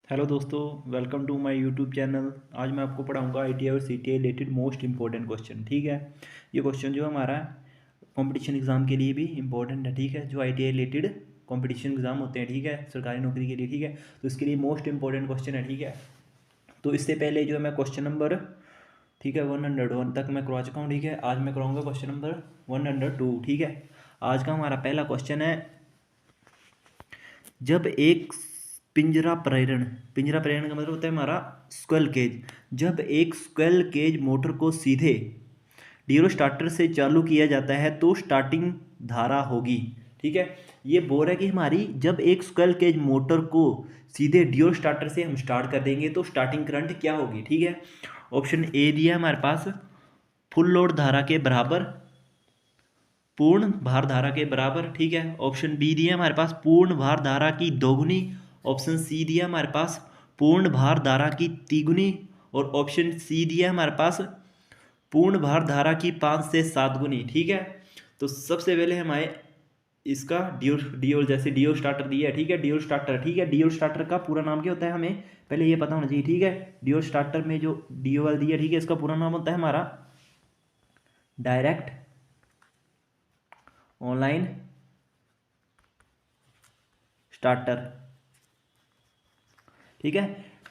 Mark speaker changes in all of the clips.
Speaker 1: Hello दोस्तों, welcome to my YouTube channel. आज मैं आपको पढ़ाऊंगा आईटीआई और CTI related most important question. ठीक है, ये क्वेश्चन जो हमारा कंपटीशन एग्ज़ाम के लिए भी इंपॉर्टेंट है। ठीक है, जो आईटीआई रिलेटेड कंपटीशन एग्ज़ाम होते हैं, ठीक है, सरकारी नौकरी के लिए। ठीक है, तो इसके लिए मोस्ट इंपॉर्टेंट क्वेश्चन है। ठीक है, तो इससे पहले जो है मैं क्वेश्चन नंबर, ठीक है, 101 तक मैं करवा चुका हूँ। ठीक है, आज मैं कराऊंगा क्वेश्चन नंबर 102। ठीक है, आज का हमारा पहला क्वेश्चन है, जब एक पिंजरा प्रेरण का मतलब होता है हमारा स्क्वेल केज। जब एक स्क्वेल केज मोटर को सीधे डीरो स्टार्टर से चालू किया जाता है तो स्टार्टिंग धारा होगी। ठीक है, ये बोल रहा है कि हमारी जब एक स्क्वेल केज मोटर को सीधे डीरो स्टार्टर से हम स्टार्ट कर देंगे तो स्टार्टिंग करंट क्या होगी। ठीक है, ऑप्शन ए दिया है हमारे पास, फुल लोड धारा के बराबर, पूर्ण भार धारा के बराबर। ठीक है, ऑप्शन बी दिया हमारे पास पूर्ण भार धारा की दोगुनी। ऑप्शन सी दिया हमारे पास पूर्ण भार धारा की तिगुनी। और ऑप्शन सी दिया हमारे पास पूर्ण भार धारा की 5 से 7 गुनी। ठीक है, तो सबसे पहले हमारे इसका डियोल जैसे डियो स्टार्टर दिया है। ठीक है, डियो स्टार्टर, ठीक है, डियो स्टार्टर का पूरा नाम क्या होता है हमें पहले ये पता होना चाहिए। ठीक है, डियो स्टार्टर में जो डियोल दिया, ठीक है, इसका पूरा नाम होता है हमारा डायरेक्ट ऑनलाइन स्टार्टर। ठीक है,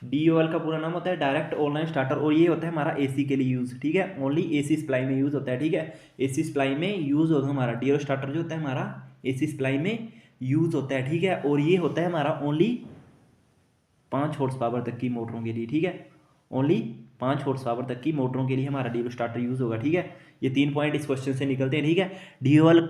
Speaker 1: डीओएल का पूरा नाम होता है डायरेक्ट ऑनलाइन स्टार्टर, और ये होता है हमारा एसी के लिए यूज़। ठीक है, ओनली एसी सप्लाई में यूज़ होता है। ठीक है, एसी सप्लाई में यूज़ होगा हमारा डीओएल स्टार्टर जो होता है हमारा एसी सप्लाई में यूज़ होता है। ठीक है, और ये होता है हमारा ओनली 5 हॉर्स पावर तक की मोटरों के लिए। ठीक है, ओनली 5 हॉर्स पावर तक की मोटरों के लिए हमारा डीओएल स्टार्टर यूज़ होगा। ठीक है, ये 3 पॉइंट इस क्वेश्चन से निकलते हैं। ठीक है, डीओएल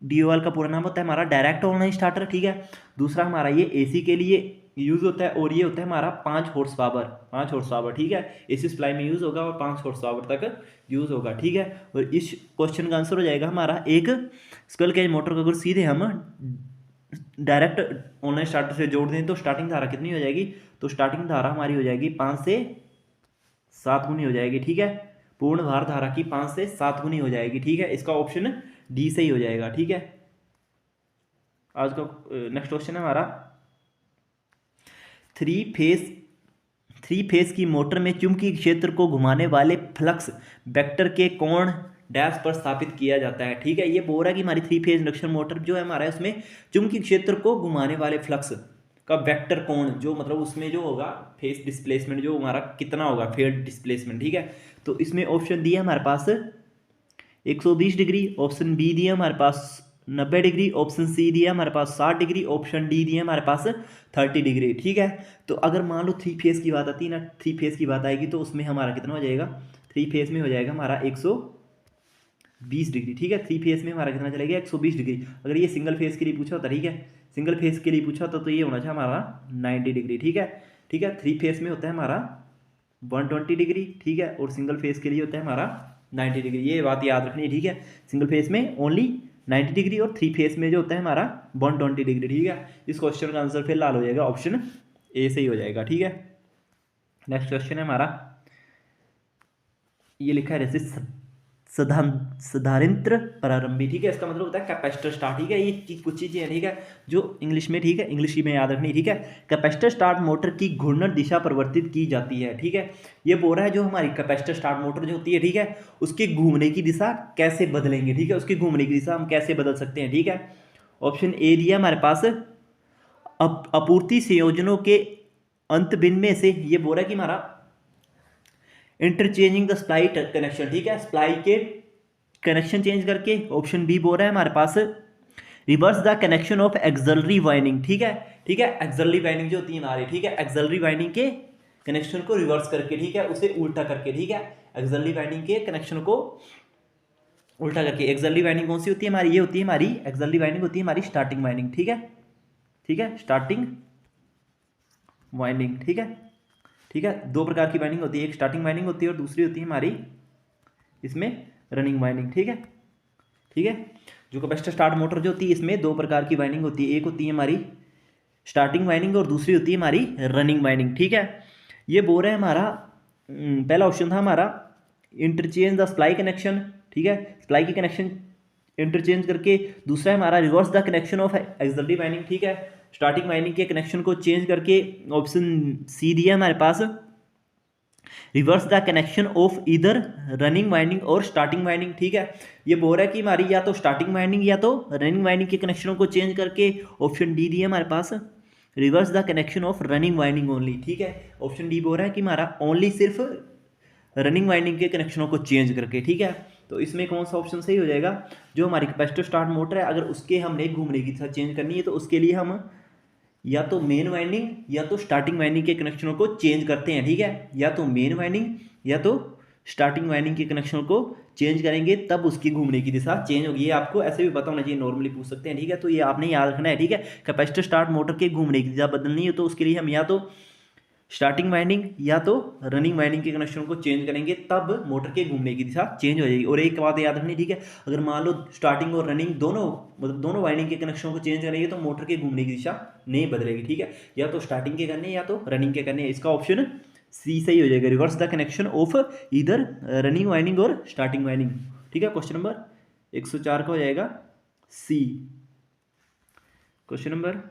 Speaker 1: डीओएल का पूरा नाम होता है हमारा डायरेक्ट ऑनलाइन स्टार्टर। ठीक है, दूसरा हमारा ये एसी के लिए यूज़ होता है, और ये होता है हमारा 5 हॉर्स पावर, 5 हॉर्स पावर। ठीक है, एसी सप्लाई में यूज़ होगा और 5 हॉर्स पावर तक यूज़ होगा। ठीक है, और इस क्वेश्चन का आंसर हो जाएगा हमारा एक स्क्वेल केज मोटर को अगर सीधे हम डायरेक्ट ऑनलाइन स्टार्टर से जोड़ दें तो स्टार्टिंग धारा कितनी हो जाएगी, तो स्टार्टिंग धारा हमारी हो जाएगी 5 से 7 गुनी हो जाएगी। ठीक है, पूर्ण भार धारा की 5 से 7 गुनी हो जाएगी। ठीक है, इसका ऑप्शन डी से ही हो जाएगा। ठीक है, आज का नेक्स्ट क्वेश्चन है हमारा, थ्री फेस थ्री फेस की मोटर में चुंबकीय क्षेत्र को घुमाने वाले फ्लक्स वेक्टर के कोण डैश पर स्थापित किया जाता है। ठीक है, ये बोल रहा है कि हमारी 3 फेज इंडक्शन मोटर जो है हमारा, उसमें चुंबकीय क्षेत्र को घुमाने वाले फ्लक्स का वेक्टर कोण जो मतलब उसमें जो होगा फेस डिस्प्लेसमेंट जो हमारा कितना होगा, फेज डिस्प्लेसमेंट। ठीक है, तो इसमें ऑप्शन दिया हमारे पास 120 डिग्री, ऑप्शन बी दिया हमारे पास 90 डिग्री, ऑप्शन सी दिया हमारे पास 60 डिग्री, ऑप्शन डी दिया हमारे पास 30 डिग्री। ठीक है, तो अगर मान लो 3 फेज की बात आती है ना, 3 फेज की बात आएगी तो उसमें हमारा कितना हो जाएगा, 3 फेज में हो जाएगा हमारा 120 डिग्री। ठीक है, 3 फेज में हमारा कितना चलेगा 120 डिग्री। अगर ये सिंगल फेज के लिए पूछा होता, ठीक है, सिंगल फेज के लिए पूछा होता तो ये होना चाहिए हमारा 90 डिग्री। ठीक है, ठीक है, 3 फेज में होता है हमारा 120 डिग्री। ठीक है, और सिंगल फेज के लिए होता है हमारा 90 डिग्री। ये बात याद रखनी है। ठीक है, सिंगल फेज में ओनली 90 डिग्री और 3 फेज में जो होता है हमारा 120 डिग्री। ठीक है, इस क्वेश्चन का आंसर फिर लाल हो जाएगा, ऑप्शन ए से ही हो जाएगा। ठीक है, नेक्स्ट क्वेश्चन है हमारा, ये लिखा है सधारित्र प्रारंभी। ठीक है, इसका मतलब होता है कैपेसिटर स्टार्ट। ठीक है, ये चीज कुछ चीजें हैं, ठीक है, जो इंग्लिश में, ठीक है, इंग्लिश में याद रखनी। ठीक है, कैपेसिटर स्टार्ट मोटर की घूर्णन दिशा परिवर्तित की जाती है। ठीक है, ये बोल रहा है जो हमारी कैपेसिटर स्टार्ट मोटर जो होती है, ठीक है, उसके घूमने की दिशा कैसे बदलेंगे। ठीक है, उसकी घूमने की दिशा हम कैसे बदल सकते हैं। ठीक है, ऑप्शन ए दिया हमारे पास आपूर्ति संयोजनों के अंत बिन में से, ये बोल रहा है कि हमारा इंटरचेंजिंग द सप्लाई कनेक्शन। ठीक है, सप्लाई के कनेक्शन चेंज करके। ऑप्शन बी बोल रहा है हमारे पास reverse the connection of auxiliary winding. ठीक है, ठीक है, एक्सलरी वाइंडिंग जो होती है हमारी, ठीक है, एक्सलरी वाइंडिंग के कनेक्शन को रिवर्स करके, ठीक है, उसे उल्टा करके। ठीक है, एक्सलरी वाइंडिंग के कनेक्शन को उल्टा करके। एक्सलरी वाइंडिंग कौन सी होती है हमारी, ये होती है हमारी एक्सलरी वाइंडिंग होती है हमारी स्टार्टिंग वाइंडिंग। ठीक है, ठीक है, स्टार्टिंग वाइंडिंग। ठीक है, ठीक है, 2 प्रकार की वाइंडिंग होती है, एक स्टार्टिंग वाइंडिंग होती है और दूसरी होती है हमारी इसमें रनिंग वाइंडिंग। ठीक है, ठीक है, जो कैपेसिटर स्टार्ट मोटर जो होती है इसमें 2 प्रकार की वाइंडिंग होती है, एक होती है हमारी स्टार्टिंग वाइंडिंग और दूसरी होती है हमारी रनिंग वाइंडिंग। ठीक है, ये बोल रहे हैं हमारा पहला ऑप्शन था हमारा इंटरचेंज द सप्लाई कनेक्शन। ठीक है, सप्लाई की कनेक्शन इंटरचेंज करके। दूसरा है हमारा reverse the connection of auxiliary winding. ठीक है, स्टार्टिंग वाइंडिंग के कनेक्शन को चेंज करके ऑप्शन सी दिया हमारे पास, रिवर्स द कनेक्शन ऑफ इधर रनिंग वाइंडिंग और स्टार्टिंग वाइंडिंग। ठीक है, ये बोल रहा है कि हमारी या तो स्टार्टिंग वाइंडिंग या तो रनिंग वाइंडिंग के कनेक्शनों को चेंज करके, ऑप्शन डी दिया हमारे पास, reverse the connection of running winding only. ठीक है, ऑप्शन डी बोल रहा है कि हमारा ओनली सिर्फ रनिंग वाइंडिंग के कनेक्शनों को चेंज करके। ठीक है, तो इसमें कौन सा ऑप्शन सही हो जाएगा, जो हमारी कैपेसिटर स्टार्ट मोटर है अगर उसके हमने घूमने की दिशा चेंज करनी है तो उसके लिए हम या तो मेन वाइंडिंग या तो स्टार्टिंग वाइंडिंग के कनेक्शनों को चेंज करते हैं। ठीक है, या तो मेन वाइंडिंग या तो स्टार्टिंग वाइंडिंग के कनेक्शनों को चेंज करेंगे तब उसकी घूमने की दिशा चेंज होगी। ये आपको ऐसे भी पता होना चाहिए, नॉर्मली पूछ सकते हैं। ठीक है, तो ये आपने याद रखना है। ठीक है, कैपेसिटर स्टार्ट मोटर के घूमने की दिशा बदलनी है तो उसके लिए हम या तो स्टार्टिंग वाइंडिंग या तो रनिंग वाइंडिंग के कनेक्शन को चेंज करेंगे तब मोटर के घूमने की दिशा चेंज हो जाएगी। और एक बात याद रखनी, ठीक है, अगर मान लो स्टार्टिंग और रनिंग दोनों मतलब दोनों वाइंडिंग के कनेक्शन को चेंज करेंगे तो मोटर के घूमने की दिशा नहीं बदलेगी। ठीक है, या तो स्टार्टिंग के करने या तो रनिंग के करने, इसका ऑप्शन सी सही हो जाएगा, रिवर्स द कनेक्शन ऑफ इधर रनिंग वाइंडिंग और स्टार्टिंग वाइंडिंग। ठीक है, क्वेश्चन नंबर 104 का हो जाएगा सी। Question number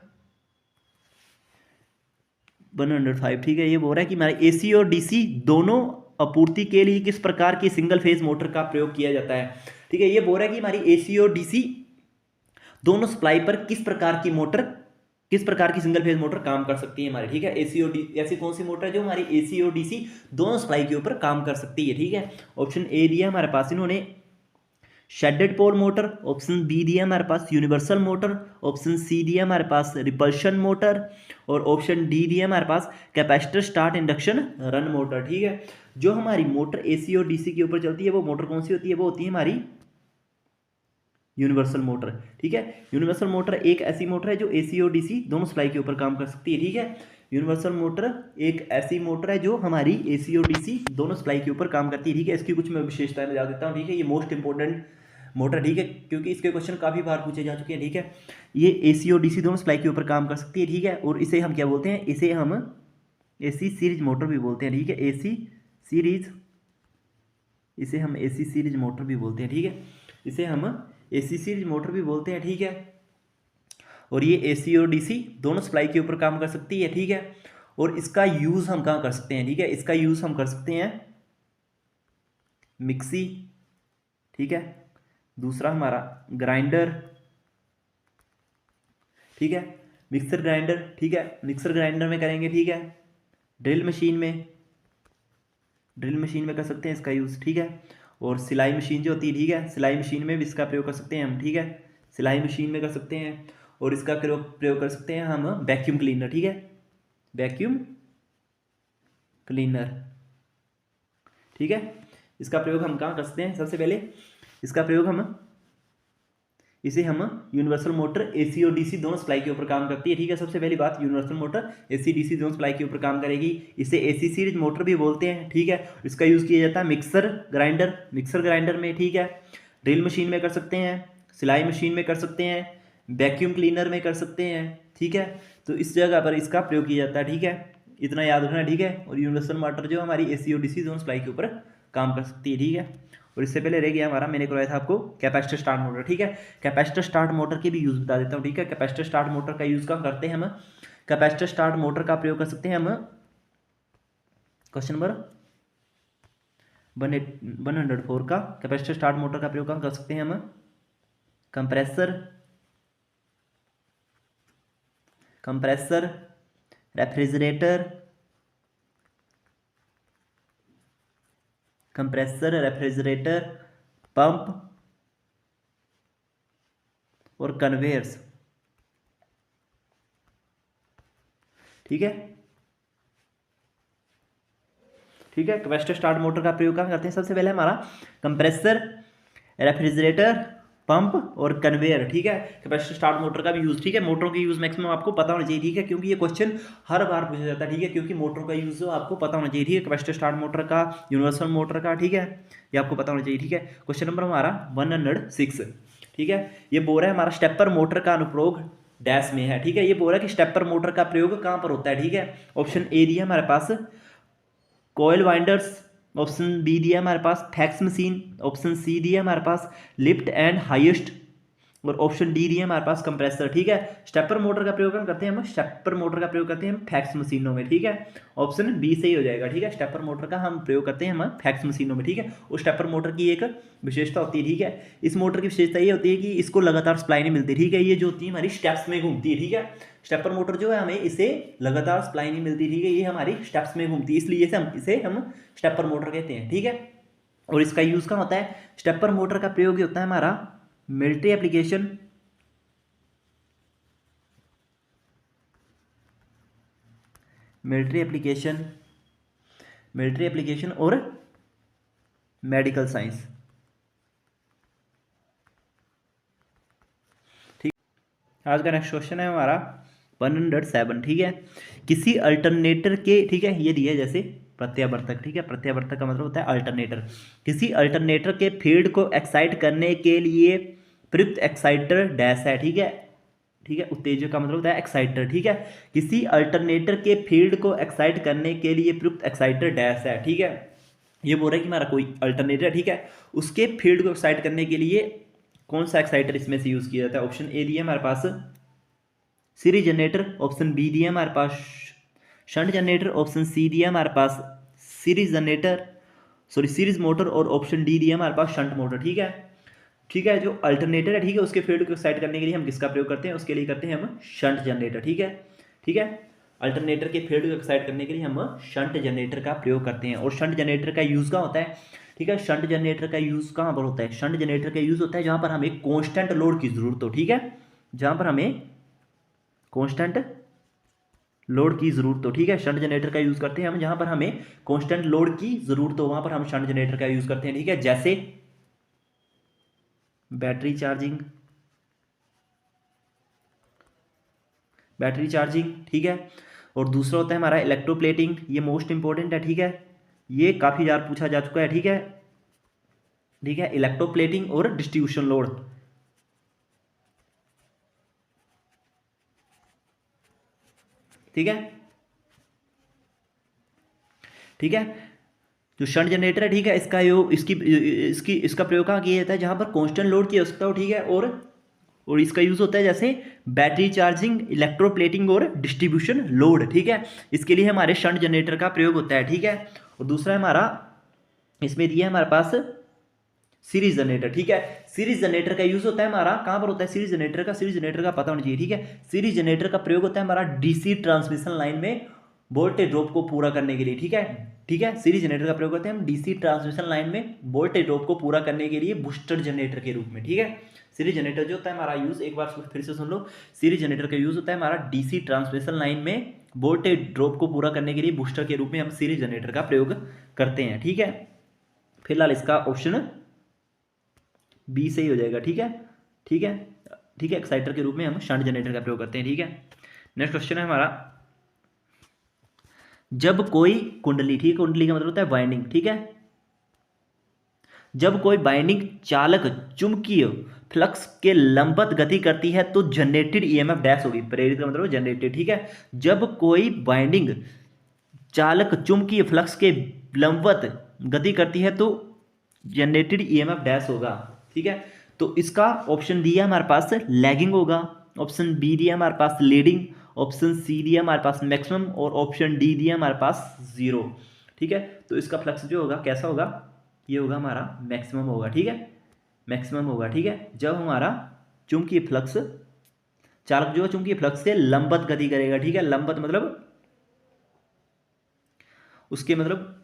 Speaker 1: 105। ठीक है, ये बोल रहा है कि हमारे एसी और डीसी दोनों आपूर्ति के लिए किस प्रकार की सिंगल फेज मोटर का प्रयोग किया जाता है। ठीक है, ये बोल रहा है कि हमारी एसी और डीसी दोनों सप्लाई पर किस प्रकार की मोटर, किस प्रकार की सिंगल फेज मोटर काम कर सकती है हमारी। ठीक है, एसी और डी ऐसी कौन सी मोटर है जो हमारी एसी और डीसी दोनों सप्लाई के ऊपर काम कर सकती है। ठीक है, ऑप्शन ए दिया हमारे पास इन्होंने shaded pole motor, option B दिया हमारे पास यूनिवर्सल मोटर, ऑप्शन सी दिया हमारे पास रिपल्शन मोटर और ऑप्शन डी दिया हमारे पास capacitor start induction run motor. ठीक है, जो हमारी मोटर एसी और डीसी के ऊपर चलती है वो मोटर कौन सी होती है, वो होती है हमारी यूनिवर्सल मोटर। ठीक है, यूनिवर्सल मोटर एक ऐसी मोटर है जो एसी और डीसी दोनों सप्लाई के ऊपर काम कर सकती है। ठीक है, यूनिवर्सल मोटर एक ऐसी मोटर है जो हमारी एसी और डीसी दोनों सप्लाई के ऊपर काम करती है। ठीक है, इसकी कुछ मैं विशेषताएं बता देता हूँ। ठीक है, ये मोस्ट इंपॉर्टेंट मोटर, ठीक है, क्योंकि इसके क्वेश्चन काफ़ी बार पूछे जा चुके हैं। ठीक है, ये एसी और डीसी दोनों सप्लाई के ऊपर काम कर सकती है। ठीक है, और इसे हम क्या बोलते हैं, इसे हम एसी सीरीज मोटर भी बोलते हैं। ठीक है, एसी सीरीज, इसे हम एसी सीरीज मोटर भी बोलते हैं। ठीक है, इसे हम एसी सीरीज मोटर भी बोलते हैं। ठीक है, और ये एसी और डीसी दोनों सप्लाई के ऊपर काम कर सकती है। ठीक है, और इसका यूज़ हम कहाँ कर सकते हैं। ठीक है, इसका यूज़ हम कर सकते हैं मिक्सी। ठीक है, दूसरा हमारा ग्राइंडर। ठीक है, मिक्सर ग्राइंडर। ठीक है, मिक्सर ग्राइंडर में करेंगे। ठीक है, ड्रिल मशीन में, ड्रिल मशीन में कर सकते हैं इसका यूज़। ठीक है, और सिलाई मशीन जो होती है, ठीक है, सिलाई मशीन में भी इसका प्रयोग कर सकते हैं हम। ठीक है, सिलाई मशीन में कर सकते हैं, और इसका प्रयोग कर सकते हैं हम वैक्यूम क्लीनर। ठीक है, वैक्यूम क्लीनर। ठीक है, इसका प्रयोग हम कहाँ कर सकते हैं, सबसे पहले इसका प्रयोग इसे हम यूनिवर्सल मोटर एसी और डीसी दोनों सप्लाई के ऊपर काम करती है। ठीक है, सबसे पहली बात यूनिवर्सल मोटर एसी डीसी दोनों सप्लाई के ऊपर काम करेगी, इसे एसी सीरीज मोटर भी बोलते हैं। ठीक है, इसका यूज़ किया जाता है मिक्सर ग्राइंडर, मिक्सर ग्राइंडर में। ठीक है, ड्रिल मशीन में कर सकते हैं, सिलाई मशीन में कर सकते हैं, वैक्यूम क्लीनर में कर सकते हैं। ठीक है, तो इस जगह पर इसका प्रयोग किया जाता है। ठीक है, इतना याद रखना। ठीक है, और यूनिवर्सल मोटर जो हमारी एसी और डीसी दोनों सप्लाई के ऊपर काम कर सकती है। ठीक है, और इससे पहले रह गया हमारा, मैंने करवाया था आपको कैपेसिटर स्टार्ट मोटर। ठीक है, कैपेसिटर स्टार्ट मोटर के भी यूज़ बता देता हूँ। ठीक है, कैपेसिटर स्टार्ट मोटर का यूज़ कहाँ करते हैं हम, कैपेसिटर स्टार्ट मोटर का प्रयोग कर सकते हैं हम क्वेश्चन नंबर 104 का, कैपेसिटर स्टार्ट मोटर का प्रयोग कहाँ कर सकते हैं हम, compressor, compressor, refrigerator, compressor, refrigerator, pump और कन्वेयर्स। ठीक है, ठीक है, कैपेसिटर स्टार्ट मोटर का प्रयोग कहाँ करते हैं, सबसे पहले हमारा कंप्रेसर, रेफ्रिजरेटर, पंप और कन्वेयर। ठीक है, कैपेसिटर स्टार्ट मोटर का भी यूज़। ठीक है, मोटरों की यूज़ मैक्सिमम आपको पता होना चाहिए। ठीक है, क्योंकि ये क्वेश्चन हर बार पूछा जाता है। ठीक है, क्योंकि मोटरों का यूज़ आपको पता होना चाहिए। ठीक है, कैपेसिटर स्टार्ट मोटर का, यूनिवर्सल मोटर का, ठीक है, ये आपको पता होना चाहिए। ठीक है, क्वेश्चन नंबर हमारा 106। ठीक है, ये बोल रहा है हमारा स्टेपर मोटर का अनुप्रयोग डैश में है। ठीक है, ये बोल रहा है कि स्टेपर मोटर का प्रयोग कहाँ पर होता है। ठीक है, ऑप्शन ए दिया हमारे पास कॉयल वाइंडर्स, ऑप्शन बी दिया हमारे पास फैक्स मशीन, ऑप्शन सी दिया हमारे पास लिफ्ट एंड हाईएस्ट और ऑप्शन डी दिया हमारे पास कंप्रेसर। ठीक है, स्टेपर मोटर का प्रयोग हम करते हैं, हम स्टेपर मोटर का प्रयोग करते हैं हम फैक्स मशीनों में। ठीक है, ऑप्शन बी सही हो जाएगा। ठीक है, स्टेपर मोटर का हम प्रयोग करते हैं हम फैक्स मशीनों में। ठीक है, उस स्टेपर मोटर की एक विशेषता होती है। ठीक है, इस मोटर की विशेषता ये होती है कि इसको लगातार सप्लाई नहीं मिलती। ठीक है, ये जो होती है हमारी स्टेप्स में घूमती है। ठीक है, स्टेपर मोटर जो है हमें इसे लगातार सप्लाई नहीं मिलती। ठीक है, ये हमारी स्टेप्स में घूमती है, इसलिए हम स्टेपर मोटर कहते हैं। ठीक है, और इसका यूज क्या होता है, स्टेपर मोटर का प्रयोग ये होता है हमारा military application, military application, military application और मेडिकल साइंस। ठीक, आज का नेक्स्ट क्वेश्चन है हमारा 107। ठीक है, किसी अल्टरनेटर के, ठीक है ये दिया है जैसे प्रत्यावर्तक। ठीक है, प्रत्यावर्तक का मतलब होता है अल्टरनेटर। किसी अल्टरनेटर के फील्ड को एक्साइट करने के लिए प्रयुक्त एक्साइटर डैश है। ठीक है, ठीक है, उत्तेजक का मतलब होता है एक्साइटर। ठीक है, किसी अल्टरनेटर के फील्ड को एक्साइट करने के लिए प्रयुक्त एक्साइटर डैश है। ठीक है, ये बोल रहा है कि हमारा कोई अल्टरनेटर है, ठीक है, उसके फील्ड को एक्साइट करने के लिए कौन सा एक्साइटर इसमें से यूज किया जाता है। ऑप्शन ए दिया हमारे पास सीरीज जनरेटर, ऑप्शन बी दिया हमारे पास शंट जनरेटर, ऑप्शन सी दिया हमारे पास series generator, sorry series motor, और ऑप्शन डी दिया हमारे पास शंट मोटर। ठीक है, ठीक है, जो अल्टरनेटर है, ठीक है, उसके फील्ड को एक्साइट करने के लिए हम किसका प्रयोग करते हैं, उसके लिए करते हैं हम शंट जनरेटर। ठीक है, ठीक है, अल्टरनेटर के फील्ड को एक्साइट करने के लिए हम शंट जनरेटर का प्रयोग करते हैं। और शंट जनरेटर का यूज कहाँ होता है, ठीक है, शंट जनरेटर का यूज कहाँ पर होता है, शंट जनरेटर का यूज होता है जहां पर हमें कांस्टेंट लोड की जरूरत हो। ठीक है, जहां पर हमें कांस्टेंट लोड की जरूरत हो। ठीक है, शंट जनरेटर का यूज करते हैं हम जहां पर हमें कांस्टेंट लोड की जरूरत हो, वहां पर हम शंट जनरेटर का यूज करते हैं। ठीक है, जैसे बैटरी चार्जिंग, बैटरी चार्जिंग। ठीक है, और दूसरा होता है हमारा इलेक्ट्रोप्लेटिंग, ये मोस्ट इंपॉर्टेंट है। ठीक है, ये काफी बार पूछा जा चुका है। ठीक है, ठीक है, इलेक्ट्रोप्लेटिंग और डिस्ट्रीब्यूशन लोड। ठीक है, ठीक है, जो शंट जनरेटर है, ठीक है, इसका योग इसका प्रयोग कहाँ किया जाता है, जहां पर कांस्टेंट लोड की आवश्यकता हो। ठीक है, और इसका यूज होता है जैसे बैटरी चार्जिंग, इलेक्ट्रोप्लेटिंग और डिस्ट्रीब्यूशन लोड। ठीक है, इसके लिए हमारे शंट जनरेटर का प्रयोग होता है। ठीक है, और दूसरा हमारा इसमें दिया है हमारे पास सीरीज जनरेटर। ठीक है, सीरीज जनरेटर का यूज होता है हमारा कहां पर होता है, सीरीज जनरेटर का, सीरीज जनरेटर का पता होना चाहिए। ठीक है, सीरीज जनरेटर का प्रयोग होता है हमारा डीसी ट्रांसमिशन लाइन में वोल्टेज ड्रॉप को पूरा करने के लिए। ठीक है, ठीक है, सीरीज जनरेटर का प्रयोग करते हैं हम डीसी ट्रांसमिशन लाइन में वोल्टेज ड्रॉप को पूरा करने के लिए बूस्टर जनरेटर के रूप में। ठीक है, सीरीज जनरेटर जो होता है हमारा यूज, एक बार फिर से सुन लो, सीरीज जनरेटर का यूज होता है हमारा डीसी ट्रांसमिशन लाइन में वोल्टेज ड्रॉप को पूरा करने के लिए बूस्टर के रूप में हम सीरीज जनरेटर का प्रयोग करते हैं। ठीक है, फिलहाल इसका ऑप्शन बी सही हो जाएगा। ठीक है, ठीक है, ठीक है, एक्साइटर के रूप में हम शंट जनरेटर का प्रयोग करते हैं। ठीक है, नेक्स्ट क्वेश्चन है हमारा, जब कोई कुंडली, ठीक है, कुंडली का मतलब होता है वाइंडिंग। ठीक है, जब कोई बाइंडिंग चालक चुंबकीय फ्लक्स के लंबवत गति करती है तो जनरेटेड ईएमएफ डैश होगी, प्रेरित का मतलब जनरेटेड। ठीक है, जब कोई बाइंडिंग चालक चुंबकीय फ्लक्स के लंबवत गति करती है तो जनरेटेड ईएमएफ डैश होगा। ठीक है, तो इसका ऑप्शन दिया हमारे पास लैगिंग होगा, ऑप्शन बी दिया हमारे पास लीडिंग, ऑप्शन सी दिया हमारे पास मैक्सिमम, और ऑप्शन डी दिया हमारे पास जीरो। ठीक है, तो इसका फ्लक्स जो होगा कैसा होगा, ये होगा हमारा मैक्सिमम होगा। ठीक है, मैक्सिमम होगा। ठीक है, जब हमारा चुंबकीय फ्लक्स चालक जो है चुंबकीय फ्लक्स से लंबवत गति करेगा। ठीक है, लंबवत मतलब उसके मतलब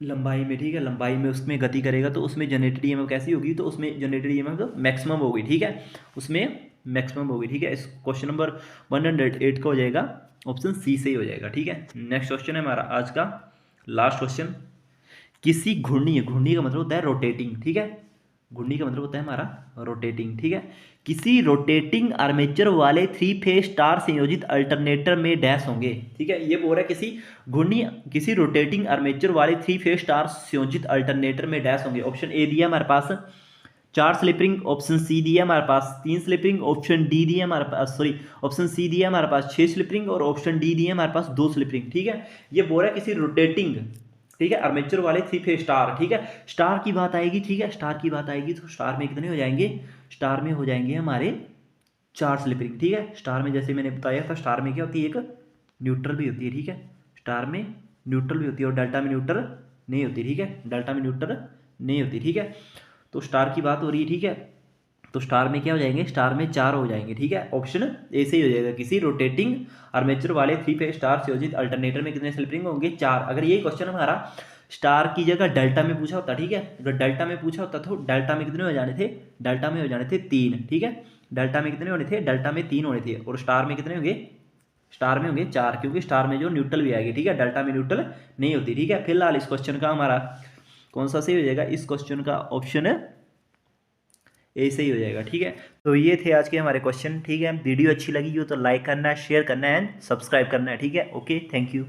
Speaker 1: लंबाई में। ठीक है, लंबाई में उसमें गति करेगा तो उसमें जनरेटेड ईएमएफ कैसी होगी, तो उसमें जनरेटेड ईएमएफ मैक्सिमम होगी। ठीक है, उसमें मैक्सिमम होगी। ठीक है, इस क्वेश्चन नंबर 108 का हो जाएगा ऑप्शन सी से ही हो जाएगा। ठीक है, नेक्स्ट क्वेश्चन है हमारा आज का लास्ट क्वेश्चन, किसी घूर्णी, घूर्णी का मतलब होता है रोटेटिंग। ठीक है, घूर्णी का मतलब होता है हमारा रोटेटिंग। ठीक है, किसी रोटेटिंग आर्मेचर वाले 3 फेज स्टार संयोजित अल्टरनेटर में डैश होंगे। ठीक है, ये बोल रहा है किसी घूर्णी, किसी रोटेटिंग आर्मेचर वाले 3 फेज स्टार संयोजित अल्टरनेटर में डैश होंगे। ऑप्शन ए दिया हमारे पास 4 स्लिप रिंग, ऑप्शन सी दिया हमारे पास 3 स्लिप रिंग, ऑप्शन डी दिया हमारे पास, सॉरी, ऑप्शन सी दिया हमारे पास 6 स्लिप रिंग, और ऑप्शन डी दिया हमारे पास 2 स्लिप रिंग। ठीक है, ये बोल रहा है किसी रोटेटिंग, ठीक है, आर्मेचर वाले 3 फेज स्टार। ठीक है, स्टार की बात आएगी, ठीक है, स्टार की बात आएगी तो स्टार में कितने हो जाएंगे, स्टार में हो जाएंगे हमारे 4 स्लिप रिंग, ठीक है। स्टार में जैसे मैंने बताया था, स्टार में क्या होती है, एक न्यूट्रल भी होती है, ठीक है। स्टार में न्यूट्रल भी होती है और डेल्टा में न्यूट्रल नहीं होती, ठीक है। डेल्टा में न्यूट्रल नहीं होती, ठीक है। तो स्टार की बात हो रही है, ठीक है। तो स्टार में क्या हो जाएंगे, स्टार में 4 हो जाएंगे, ठीक है। ऑप्शन ए से ही हो जाएगा। किसी रोटेटिंग आर्मेचर वाले 3 फेज स्टार से योजित अल्टरनेटर में कितने स्लिप रिंग होंगे, 4। अगर यही क्वेश्चन हमारा स्टार की जगह डेल्टा में पूछा होता, ठीक है, अगर डेल्टा में पूछा होता तो डेल्टा में कितने हो जाने थे, डेल्टा में हो जाने थे 3, ठीक है। डेल्टा में कितने होने थे, डेल्टा में 3 होने थे। और स्टार में कितने होंगे, स्टार में होंगे 4, क्योंकि स्टार में जो न्यूट्रल भी आएगी, ठीक है, डेल्टा में न्यूट्रल नहीं होती, ठीक है। फिलहाल इस क्वेश्चन का हमारा कौन सा सही हो जाएगा, इस क्वेश्चन का ऑप्शन ए से ही हो जाएगा, ठीक है। तो ये थे आज के हमारे क्वेश्चन, ठीक है। वीडियो अच्छी लगी हो तो लाइक करना है, शेयर करना है एंड सब्सक्राइब करना है, ठीक है। Okay, thank you.